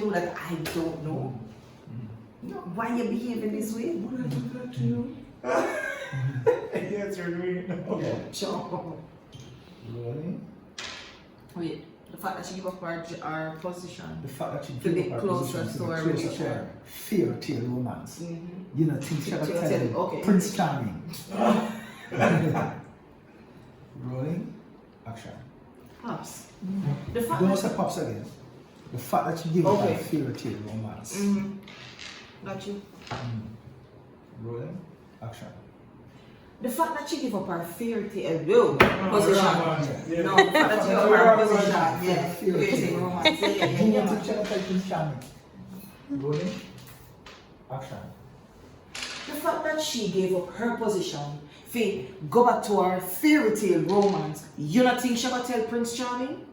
do that? I don't know. No, why you behaving this way? Would I do that to you? Yes, you're doing it now. Okay. Sure. Rolling. Wait, the fact that she give up our position. The fact that she To be gave up her closer position to her closer to relationship. her fairy tale romance. You know, things she She'll got tell tell you, you. okay. Prince Charming. Rolling. Action. Pops. The fact Don't that say pops again. The fact that you give up Okay. her fairy tale romance. Got you. Rolling. Action. The fact that she give up her fairy tale position. Yeah. No, the fact that she give up her position. Yeah, Fairy fairy tale. tale romance. Yeah, yeah, You yeah, want man. to tell Prince Charming. Rolling. Action. The fact that she gave up her position for go back to her fairy tale romance, you not think she gonna tell Prince Charming?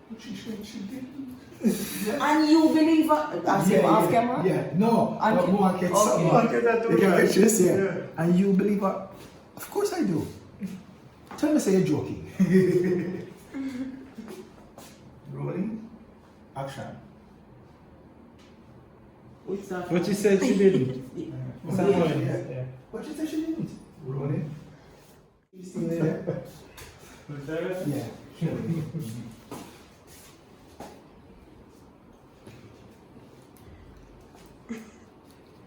But she said she didn't. And you believe her? As if off camera? Yeah, no. And- But more get okay. something. Okay, that You can too. catch this, yeah. Yeah. And you believe her? Of course I do. Tell me, say you're joking. Rolling. Action. What's that? But she said she didn't. What's that Yeah. one? Yeah. Yeah. What you say she didn't? Rolling. You still there? Was that it? Yeah.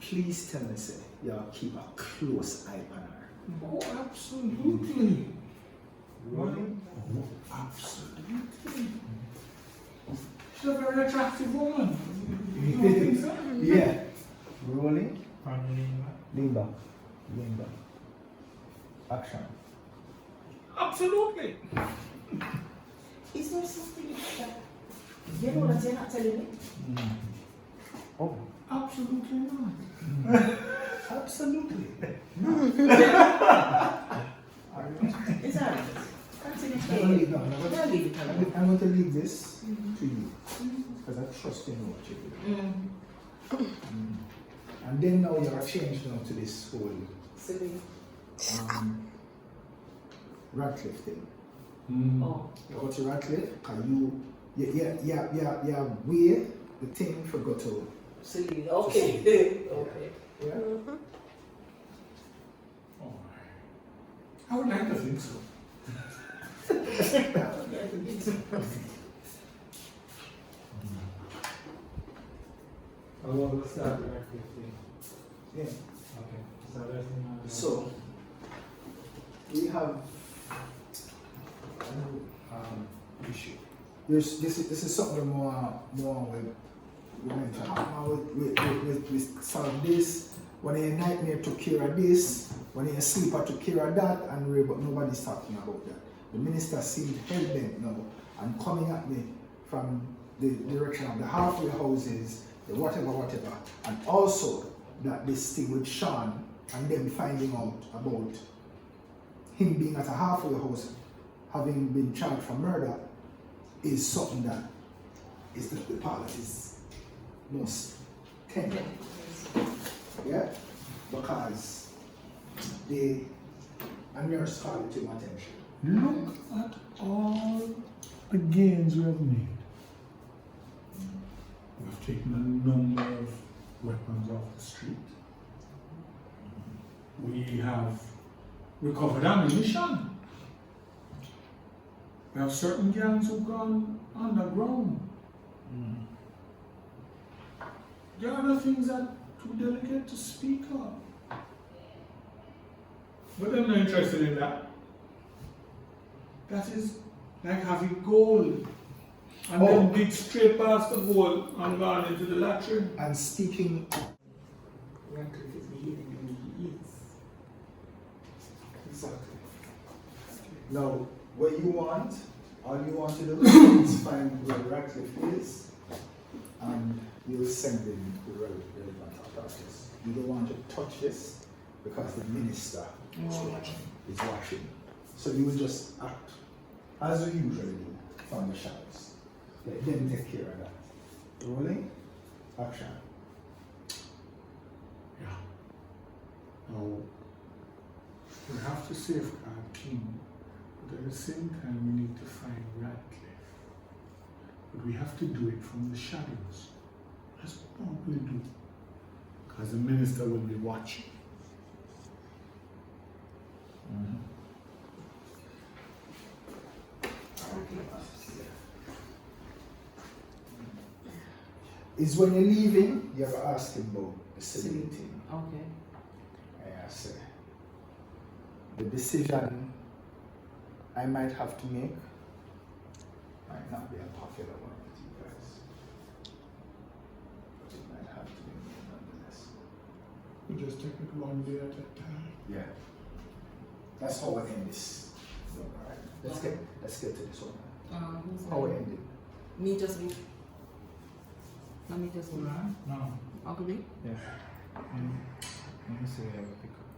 Please tell me, say, y'all keep a close eye on her. Oh, absolutely. Rolling. Oh, absolutely. She's a very attractive woman. You don't think so? Yeah. Rolling. Family. Lean back. Lean back. Action. Absolutely. Is there something that you know that you're not telling me? Oh. Absolutely not. Absolutely. It's alright. Continue I'm playing. going I'll leave it alone. I'm going to leave this to you because I trust in what you do. And then now you are changed now to this whole Silly. Radcliffe thing. Oh. You go to Radcliffe, because you weigh the thing for go to. Silly. Okay. Okay. Yeah? Oh, I would like to think so. I want to start with everything. Yeah. Okay. So that's in So, we have issue. This is something more we mentioned. We solve this. When a nightmare took care of this, when a sleeper took care of that, but nobody's talking about that. The minister seemed hell-bent now and coming at me from the direction of the halfway houses, the whatever, and also that this thing with Sean and them finding out about him being at a halfway house, having been charged for murder, is something that is the part that is most tender. Yeah? Because a nurse called it to my attention. Look at all the gains we have made. We have taken a number of weapons off the street. We have recovered ammunition. We have certain gangs who've gone underground. There are other things that are too delicate to speak of. But I'm not interested in that. That is like having gold and then dig straight past the gold and gone into the latrine. And speaking, Radcliffe is behaving the way he is. exactly. Now, what you want, all you want to do is find where Radcliffe is, and you'll send in the relevant authorities. You don't want to touch this because the minister is watching. So you will just act as we usually do from the shadows. Let them take care of that. Rolling, action. Yeah. Now, we have to safeguard King, but at the same time we need to find Radcliffe. But we have to do it from the shadows. That's what we do. Because the minister will be watching. Is when you're leaving, you have to ask him about the civil thing. Okay. I say the decision I might have to make might not be a popular one with you guys, but it might have to be made nonetheless. We just take it one day at a time. Yeah, that's how we end this. Alright, let's get to this one. Who's How we that? end it? Me just go. Let me just go. No. Uncle B? Yeah. Let me see if I have a pickup.